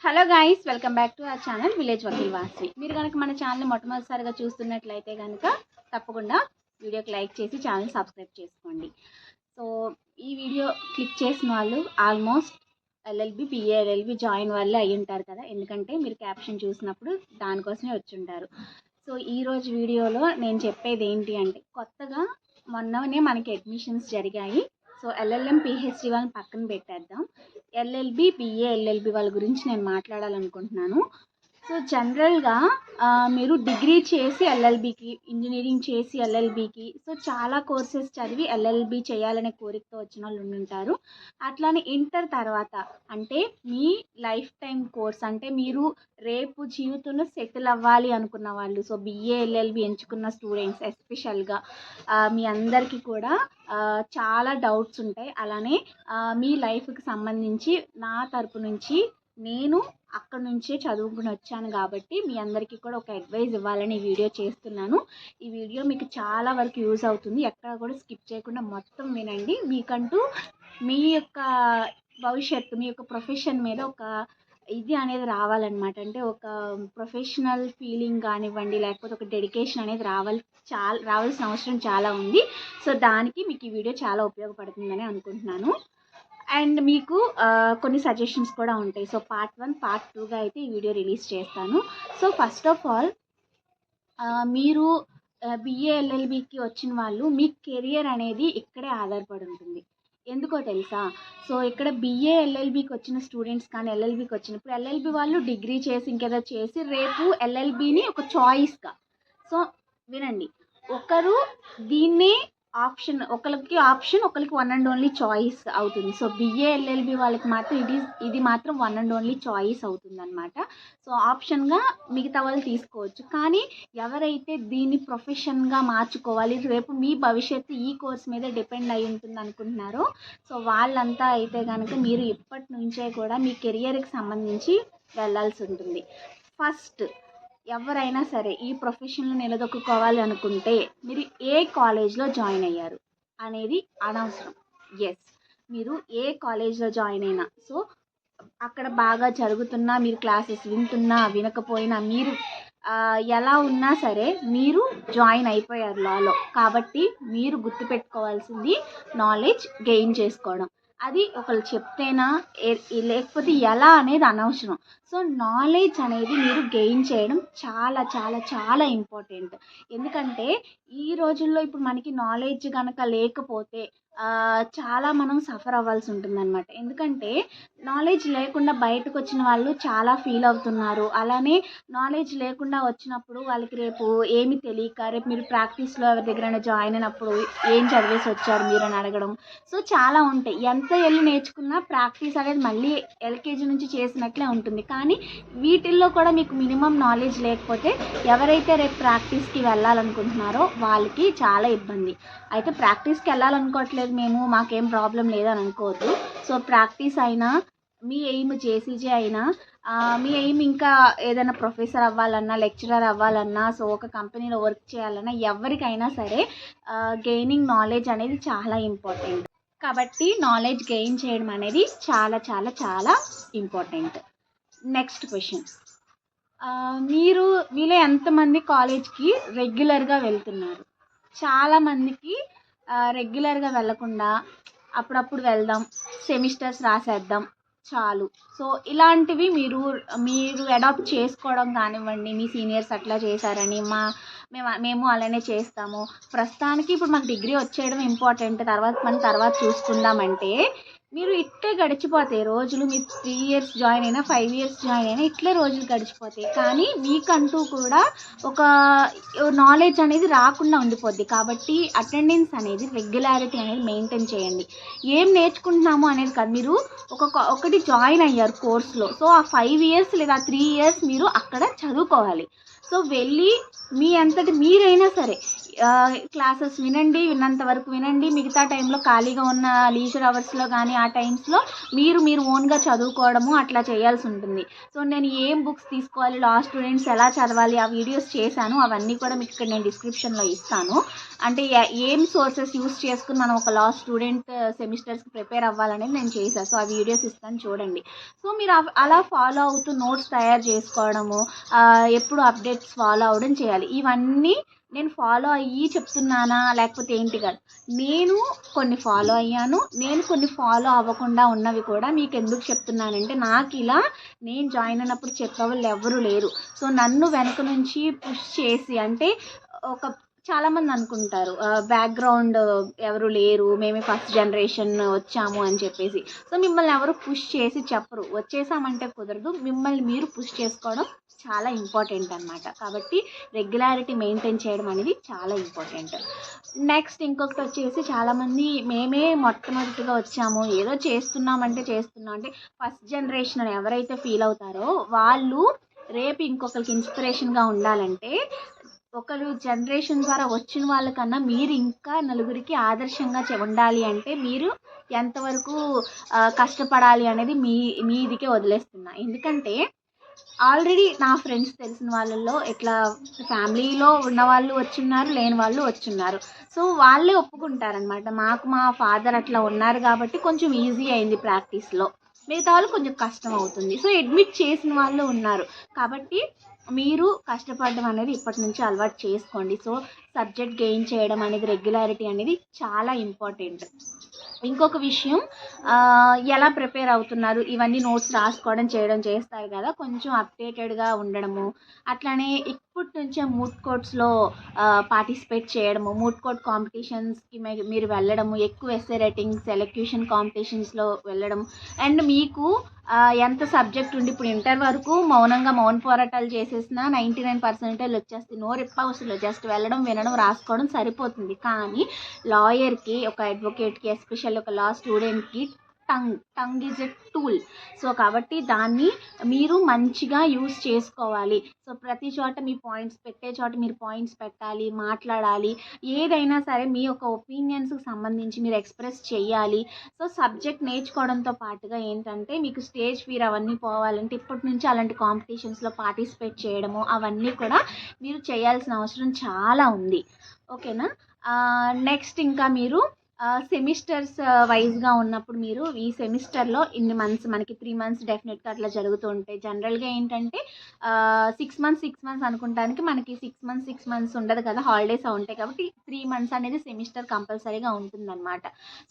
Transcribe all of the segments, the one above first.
Hello guys, welcome back to our channel village Vakeel వాసి. మీరు కనుక మన ఛానల్ని మొట్టమొదటిసారిగా చూస్తున్నట్లయితే కనుక తప్పకుండా వీడియోకి లైక్ చేసి ఛానల్ సబ్స్క్రైబ్ చేసుకోండి. సో ఈ వీడియో క్లిక్ చేసిన వాళ్ళు almost LLB BA LLB join వాళ్ళే అయ్యి ఉంటారు కదా, ఎందుకంటే మీరు క్యాప్షన్ చూసినప్పుడు దానికోసమే వచ్చి ఉంటారు. సో ఈరోజు వీడియోలో నేను చెప్పేది ఏంటి అంటే, కొత్తగా మొన్ననే మనకి అడ్మిషన్స్ జరిగాయి. సో ఎల్ఎల్ఎం పిహెచ్డి వాళ్ళని పక్కన పెట్టేద్దాం. ఎల్ఎల్బి బిఏ ఎల్ఎల్బి వాళ్ళ గురించి నేను మాట్లాడాలనుకుంటున్నాను. సో జనరల్గా మీరు డిగ్రీ చేసి ఎల్ఎల్బికి, ఇంజనీరింగ్ చేసి ఎల్ఎల్బికి, సో చాలా కోర్సెస్ చదివి ఎల్ఎల్బి చేయాలనే కోరికతో వచ్చిన వాళ్ళు ఉంటారు. అట్లానే ఇంటర్ తర్వాత అంటే మీ లైఫ్ టైం కోర్స్, అంటే మీరు రేపు జీవితంలో సెటిల్ అవ్వాలి అనుకున్న వాళ్ళు, సో బిఏ ఎల్ఎల్బి ఎంచుకున్న స్టూడెంట్స్ ఎస్పెషల్గా మీ అందరికీ కూడా చాలా డౌట్స్ ఉంటాయి. అలానే మీ లైఫ్కి సంబంధించి నా తరపు నుంచి నేను అక్కడ నుంచే చదువుకుని వచ్చాను కాబట్టి మీ అందరికీ కూడా ఒక అడ్వైజ్ ఇవ్వాలని ఈ వీడియో చేస్తున్నాను. ఈ వీడియో మీకు చాలా వరకు యూజ్ అవుతుంది. ఎక్కడ కూడా స్కిప్ చేయకుండా మొత్తం వినండి. మీకంటూ మీ యొక్క భవిష్యత్తు, మీ యొక్క ప్రొఫెషన్ మీద ఒక ఇది అనేది రావాలన్నమాట. అంటే ఒక ప్రొఫెషనల్ ఫీలింగ్ కానివ్వండి, లేకపోతే ఒక డెడికేషన్ అనేది రావాల్సిన అవసరం చాలా ఉంది. సో దానికి మీకు ఈ వీడియో చాలా ఉపయోగపడుతుందని అనుకుంటున్నాను. అండ్ మీకు కొన్ని సజెషన్స్ కూడా ఉంటాయి. సో పార్ట్ 1, పార్ట్ 2గా అయితే ఈ వీడియో రిలీజ్ చేస్తాను. సో ఫస్ట్ ఆఫ్ ఆల్ మీరు బిఏ ఎల్ఎల్బికి వచ్చిన వాళ్ళు మీ కెరియర్ అనేది ఇక్కడే ఆధారపడి ఉంటుంది. ఎందుకో తెలుసా? సో ఇక్కడ బిఏ ఎల్ఎల్బికి వచ్చిన స్టూడెంట్స్ కానీ ఎల్ఎల్బికి వచ్చినప్పుడు ఎల్ఎల్బి వాళ్ళు డిగ్రీ చేసి ఇంకేదో చేసి రేపు ఎల్ఎల్బిని ఒక చాయిస్గా, సో వినండి, ఒకరు దీన్ని ఆప్షన్, ఒకరికి ఆప్షన్, ఒకరికి వన్ అండ్ ఓన్లీ చాయిస్ అవుతుంది. సో బిఏ ఎల్ఎల్బి వాళ్ళకి మాత్రం ఇది మాత్రం వన్ అండ్ ఓన్లీ చాయిస్ అవుతుంది అనమాట. సో ఆప్షన్గా మిగతా వాళ్ళు తీసుకోవచ్చు. కానీ ఎవరైతే దీన్ని ప్రొఫెషన్గా మార్చుకోవాలి, రేపు మీ భవిష్యత్తు ఈ కోర్స్ మీద డిపెండ్ అయి ఉంటుంది అనుకుంటున్నారో, సో వాళ్ళంతా అయితే కనుక మీరు ఇప్పటి నుంచే కూడా మీ కెరియర్కి సంబంధించి వెళ్ళాల్సి ఉంటుంది. ఫస్ట్ ఎవరైనా సరే ఈ ప్రొఫెషన్లో నిలదొక్కుకోవాలి అనుకుంటే మీరు ఏ కాలేజ్లో జాయిన్ అయ్యారు అనేది అనవసరం. ఎస్, మీరు ఏ కాలేజ్లో జాయిన్ అయినా, సో అక్కడ బాగా జరుగుతున్నా, మీరు క్లాసెస్ వింటున్నా వినకపోయినా, మీరు ఎలా ఉన్నా సరే మీరు జాయిన్ అయిపోయారు లాలో. కాబట్టి మీరు గుర్తుపెట్టుకోవాల్సింది నాలెడ్జ్ గెయిన్ చేసుకోవడం. అది ఒకళ్ళు చెప్తేనా లేకపోతే ఎలా అనేది అనవసరం. సో నాలెడ్జ్ అనేది మీరు గెయిన్ చేయడం చాలా చాలా చాలా ఇంపార్టెంట్. ఎందుకంటే ఈ రోజుల్లో ఇప్పుడు మనకి నాలెడ్జ్ కనుక లేకపోతే చాలా మనం సఫర్ అవ్వాల్సి ఉంటుందన్నమాట. ఎందుకంటే నాలెడ్జ్ లేకుండా బయటకు వచ్చిన వాళ్ళు చాలా ఫీల్ అవుతున్నారు. అలానే నాలెడ్జ్ లేకుండా వచ్చినప్పుడు వాళ్ళకి రేపు ఏమి తెలియక రేపు మీరు ప్రాక్టీస్లో ఎవరి దగ్గరైనా జాయిన్ అయినప్పుడు ఏం చదివేసి వచ్చారు మీరు అని అడగడం. సో చాలా ఉంటాయి. ఎంత వెళ్ళి నేర్చుకున్నా ప్రాక్టీస్ అనేది మళ్ళీ ఎల్కేజీ నుంచి చేసినట్లే ఉంటుంది. కానీ వీటిల్లో కూడా మీకు మినిమం నాలెడ్జ్ లేకపోతే ఎవరైతే రేపు ప్రాక్టీస్కి వెళ్ళాలనుకుంటున్నారో వాళ్ళకి చాలా ఇబ్బంది. అయితే ప్రాక్టీస్కి వెళ్ళాలనుకోవట్లేదు మేము, మాకేం ప్రాబ్లం లేదని అనుకోవద్దు. సో ప్రాక్టీస్ అయినా, మీ ఎయిమ్ జేసీజీ అయినా, మీ ఎయిమ్ ఇంకా ఏదైనా ప్రొఫెసర్ అవ్వాలన్నా, లెక్చరర్ అవ్వాలన్నా, సో ఒక కంపెనీలో వర్క్ చేయాలన్నా, ఎవరికైనా సరే గెయినింగ్ నాలెడ్జ్ అనేది చాలా ఇంపార్టెంట్. కాబట్టి నాలెడ్జ్ గెయిన్ చేయడం అనేది చాలా చాలా చాలా ఇంపార్టెంట్. నెక్స్ట్ క్వశ్చన్, మీలో ఎంతమంది కాలేజ్కి రెగ్యులర్గా వెళ్తున్నారు? చాలామందికి రెగ్యులర్గా వెళ్ళకుండా అప్పుడప్పుడు వెళ్దాం, సెమిస్టర్స్ రాసేద్దాం చాలు. సో ఇలాంటివి మీరు అడాప్ట్ చేసుకోవడం కానివ్వండి. మీ సీనియర్స్ అట్లా చేశారని మేము అలానే చేస్తాము, ప్రస్తుతానికి ఇప్పుడు మాకు డిగ్రీ వచ్చేయడం ఇంపార్టెంట్, తర్వాత చూసుకుందామంటే మీరు ఇట్లే గడిచిపోతాయి రోజులు. మీరు 3 years జాయిన్ అయినా, 5 years జాయిన్ అయినా ఇట్లే రోజులు గడిచిపోతాయి. కానీ మీకంటూ కూడా ఒక నాలెడ్జ్ అనేది రాకుండా ఉండిపోద్ది. కాబట్టి అటెండెన్స్ అనేది, రెగ్యులారిటీ అనేది మెయింటైన్ చేయండి. ఏం నేర్చుకుంటున్నాము అనేది కాదు, మీరు ఒకటి జాయిన్ అయ్యారు కోర్సులో, సో ఆ 5 years లేదా 3 years మీరు అక్కడ చదువుకోవాలి. సో వెళ్ళి మీ అంతటి మీరైనా సరే క్లాసెస్ వినండి, విన్నంత వరకు వినండి. మిగతా టైంలో ఖాళీగా ఉన్న లీజర్ అవర్స్లో కానీ ఆ టైమ్స్లో మీరు ఓన్గా చదువుకోవడము అట్లా చేయాల్సి ఉంటుంది. సో నేను ఏం బుక్స్ తీసుకోవాలి, లా స్టూడెంట్స్ ఎలా చదవాలి, ఆ వీడియోస్ చేశాను. అవన్నీ కూడా మీకు ఇక్కడ నేను డిస్క్రిప్షన్లో ఇస్తాను. అంటే ఏం సోర్సెస్ యూస్ చేసుకుని మనం ఒక లా స్టూడెంట్ సెమిస్టర్స్కి ప్రిపేర్ అవ్వాలనేది నేను చేశాను. సో ఆ వీడియోస్ ఇస్తాను చూడండి. సో మీరు అలా ఫాలో అవుతూ నోట్స్ తయారు చేసుకోవడము, ఎప్పుడు అప్డేట్స్ ఫాలో అవ్వడం చేయాలి. ఇవన్నీ నేను ఫాలో అయ్యి చెప్తున్నానా లేకపోతే ఏంటి కాదు, నేను కొన్ని ఫాలో అయ్యాను. నేను కొన్ని ఫాలో అవ్వకుండా ఉన్నవి కూడా మీకు ఎందుకు చెప్తున్నానంటే, నాకు ఇలా నేను జాయిన్ అయినప్పుడు చెప్పేవాళ్ళు ఎవరు లేరు. సో నన్ను వెనక నుంచి పుష్ చేసి, అంటే ఒక చాలామంది అనుకుంటారు బ్యాక్గ్రౌండ్ ఎవరు లేరు, మేమే ఫస్ట్ జనరేషన్ వచ్చాము అని చెప్పేసి. సో మిమ్మల్ని ఎవరు పుష్ చేసి చెప్పరు. వచ్చేసామంటే కుదరదు. మిమ్మల్ని మీరు పుష్ చేసుకోవడం చాలా ఇంపార్టెంట్ అనమాట. కాబట్టి రెగ్యులారిటీ మెయింటైన్ చేయడం అనేది చాలా ఇంపార్టెంట్. నెక్స్ట్ ఇంకొకటి వచ్చేసి, చాలామంది మేమే మొట్టమొదటిగా వచ్చాము, ఏదో చేస్తున్నాం అంటే ఫస్ట్ జనరేషన్ అని ఎవరైతే ఫీల్ అవుతారో వాళ్ళు రేపు ఇంకొకరికి ఇన్స్పిరేషన్గా ఉండాలంటే, ఒకరు జనరేషన్ ద్వారా వచ్చిన వాళ్ళకన్నా మీరు ఇంకా నలుగురికి ఆదర్శంగా ఉండాలి అంటే మీరు ఎంతవరకు కష్టపడాలి అనేది మీదికే వదిలేస్తున్నా. ఎందుకంటే ఆల్రెడీ నా ఫ్రెండ్స్ తెలిసిన వాళ్ళల్లో ఇట్లా ఫ్యామిలీలో ఉన్న వాళ్ళు వచ్చున్నారు, లేని వాళ్ళు వచ్చున్నారు. సో వాళ్ళే ఒప్పుకుంటారనమాట, మాకు మా ఫాదర్ అట్లా ఉన్నారు కాబట్టి కొంచెం ఈజీ అయింది ప్రాక్టీస్లో, మిగతా వాళ్ళు కొంచెం కష్టం అవుతుంది. సో అడ్మిట్ చేసిన వాళ్ళు ఉన్నారు. కాబట్టి మీరు కష్టపడడం అనేది ఇప్పటి నుంచి అలవాటు చేసుకోండి. సో సబ్జెక్ట్ గెయిన్ చేయడం అనేది, రెగ్యులారిటీ అనేది చాలా ఇంపార్టెంట్. ఇంకొక విషయం, ఎలా ప్రిపేర్ అవుతున్నారు, ఇవన్నీ నోట్స్ రాసుకోవడం చేయడం చేస్తారు కదా, కొంచెం అప్డేటెడ్గా ఉండడము. అట్లానే ఇప్పటి నుంచే మూట్ కోర్ట్స్లో పార్టిసిపేట్ చేయడము, మూట్ కోర్ట్ కాంపిటీషన్స్కి మీరు వెళ్ళడము, ఎక్కువ ఎస్సే రైటింగ్స్, ఎలక్యూషన్ కాంపిటీషన్స్లో వెళ్ళడం. అండ్ మీకు ఎంత సబ్జెక్ట్ ఉండి, ఇప్పుడు ఇంటర్ వరకు మౌనంగా మౌన పోరాటాలు చేసేసిన 99% వచ్చేస్తుంది. నో రిప్పవసరం, జస్ట్ వెళ్ళడం, వినడం, రాసుకోవడం సరిపోతుంది. కానీ లాయర్కి, ఒక అడ్వకేట్కి, ఎస్పెషల్ ఒక లా స్టూడెంట్కి tongue is a tool. So కాబట్టి దాన్ని మీరు మంచిగా యూస్ చేసుకోవాలి. సో ప్రతి చోట మీ పాయింట్స్ పెట్టే చోట మీరు పాయింట్స్ పెట్టాలి, మాట్లాడాలి. ఏదైనా సరే మీ యొక్క ఒపీనియన్స్కి సంబంధించి మీరు ఎక్స్ప్రెస్ చేయాలి. సో సబ్జెక్ట్ నేర్చుకోవడంతో పాటుగా ఏంటంటే, మీకు స్టేజ్ ఫియర్ అవన్నీ పోవాలంటే ఇప్పటి నుంచి అలాంటి కాంపిటీషన్స్లో పార్టిసిపేట్ చేయడము అవన్నీ కూడా మీరు చేయాల్సిన అవసరం చాలా ఉంది. ఓకేనా. నెక్స్ట్ ఇంకా మీరు సెమిస్టర్స్ వైజ్గా ఉన్నప్పుడు మీరు ఈ సెమిస్టర్లో ఇన్ని మంత్స్, మనకి 3 మంత్స్ డెఫినెట్గా అట్లా జరుగుతూ ఉంటాయి. జనరల్గా ఏంటంటే 6 మంత్స్ అనుకుంటానికి మనకి 6 మంత్స్ ఉండదు కదా, హాలిడేస్ ఉంటాయి. కాబట్టి 3 మంత్స్ అనేది సెమిస్టర్ కంపల్సరీగా ఉంటుందన్నమాట.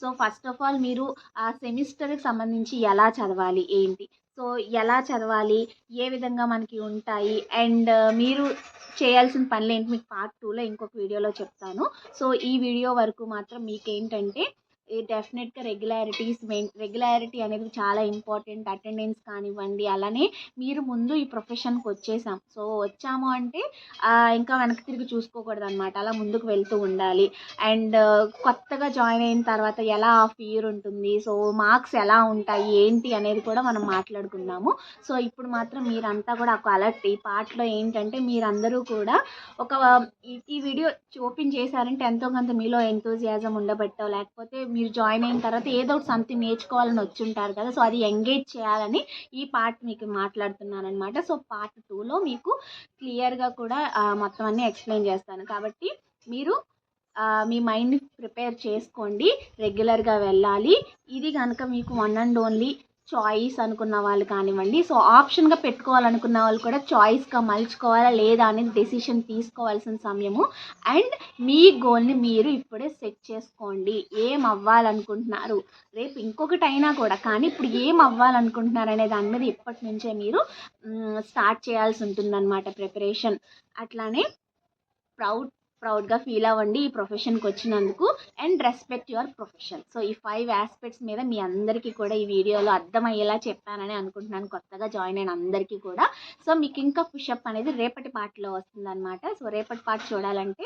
సో ఫస్ట్ ఆఫ్ ఆల్ మీరు ఆ సెమిస్టర్కి సంబంధించి ఎలా చదవాలి ఏంటి, సో ఎలా చదవాలి, ఏ విధంగా మనకి ఉంటాయి, అండ్ మీరు చేయాల్సిన పనులు ఏంటి, మీకు పార్ట్ 2లో ఇంకొక వీడియోలో చెప్తాను. సో ఈ వీడియో వరకు మాత్రం మీకేంటంటే డెఫినెట్గా రెగ్యులారిటీ అనేది చాలా ఇంపార్టెంట్. అటెండెన్స్ కానివ్వండి, అలానే మీరు ముందు ఈ ప్రొఫెషన్కి వచ్చాము అంటే ఇంకా వెనక్కి తిరిగి చూసుకోకూడదు అనమాట. అలా ముందుకు వెళ్తూ ఉండాలి. అండ్ కొత్తగా జాయిన్ అయిన తర్వాత ఎలా ఫియర్ ఉంటుంది, సో మార్క్స్ ఎలా ఉంటాయి ఏంటి అనేది కూడా మనం మాట్లాడుకుందాము. సో ఇప్పుడు మాత్రం మీరంతా కూడా ఒక అలర్ట్. ఈ పార్ట్లో ఏంటంటే మీరందరూ కూడా ఈ వీడియో ఓపెన్ చేశారంటే ఎంతో కొంత మీలో ఎంతూజియాజం ఉండబట్టో, లేకపోతే మీరు జాయిన్ అయిన తర్వాత ఏదో ఒకటి సంథింగ్ నేర్చుకోవాలని వచ్చి ఉంటారు కదా, సో అది ఎంగేజ్ చేయాలని ఈ పార్ట్ మీకు మాట్లాడుతున్నాను అనమాట. సో పార్ట్ 2లో మీకు క్లియర్గా కూడా మొత్తం అన్నీ ఎక్స్ప్లెయిన్ చేస్తాను. కాబట్టి మీరు మీ మైండ్ని ప్రిపేర్ చేసుకోండి, రెగ్యులర్గా వెళ్ళాలి. ఇది కనుక మీకు వన్ అండ్ ఓన్లీ చాయిస్ అనుకున్న వాళ్ళు కానివ్వండి, సో ఆప్షన్గా పెట్టుకోవాలనుకున్న వాళ్ళు కూడా చాయిస్గా మలుచుకోవాలా లేదా అనేది డెసిషన్ తీసుకోవాల్సిన సమయము. అండ్ మీ గోల్ని మీరు ఇప్పుడే సెట్ చేసుకోండి. ఏం అవ్వాలనుకుంటున్నారు, రేపు ఇంకొకటి అయినా కూడా, కానీ ఇప్పుడు ఏం అవ్వాలనుకుంటున్నారు అనే దాని మీద ఇప్పటి నుంచే మీరు స్టార్ట్ చేయాల్సి ఉంటుందన్నమాట ప్రిపరేషన్. అట్లానే ప్రౌడ్గా ఫీల్ అవ్వండి ఈ ప్రొఫెషన్కి వచ్చినందుకు. And respect your profession. So ఈ 5 ఆస్పెక్ట్స్ మీద మీ అందరికీ కూడా ఈ వీడియోలో అర్థమయ్యేలా చెప్పానని అనుకుంటున్నాను, కొత్తగా జాయిన్ అయిన అందరికీ కూడా. సో మీకు ఇంకా పుషప్ అనేది రేపటి పార్ట్లో వస్తుందన్నమాట. సో రేపటి పార్ట్ చూడాలంటే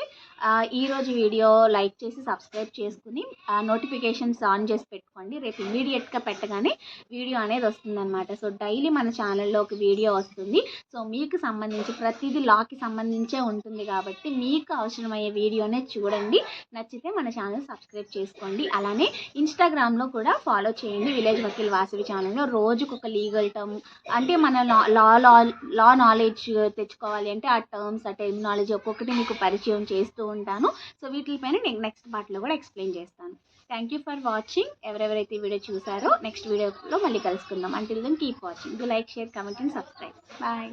ఈరోజు వీడియో లైక్ చేసి సబ్స్క్రైబ్ చేసుకుని నోటిఫికేషన్స్ ఆన్ చేసి పెట్టుకోండి. రేపు ఇమీడియట్గా పెట్టగానే వీడియో అనేది వస్తుందన్నమాట. సో డైలీ మన ఛానల్లో ఒక వీడియో వస్తుంది. సో మీకు సంబంధించి ప్రతిదీ లాకి సంబంధించే ఉంటుంది కాబట్టి మీకు అవసరమయ్యే వీడియోనే చూడండి. నచ్చితే మన ఛానల్ సబ్స్క్రైబ్ చేసుకోండి. అలానే ఇన్స్టాగ్రామ్లో కూడా ఫాలో చేయండి విలేజ్ వకీల్ వాసవి ఛానల్లో. రోజుకు ఒక లీగల్ టర్మ్ అంటే మన లా నాలెడ్జ్ తెచ్చుకోవాలి అంటే ఆ టర్మ్స్ ఆ టెర్మినాలజీ ఒక్కొక్కటి మీకు పరిచయం చేస్తూ ఉంటాను. సో వీటిపైన నేను నెక్స్ట్ పార్ట్లో కూడా ఎక్స్ప్లెయిన్ చేస్తాను. Thank you for watching. ఎవరెవరైతే ఈ వీడియో చూసారో నెక్స్ట్ వీడియోలో మళ్ళీ కలుసుకుందాం. Until then keep watching. Do like, share, comment and subscribe. Bye.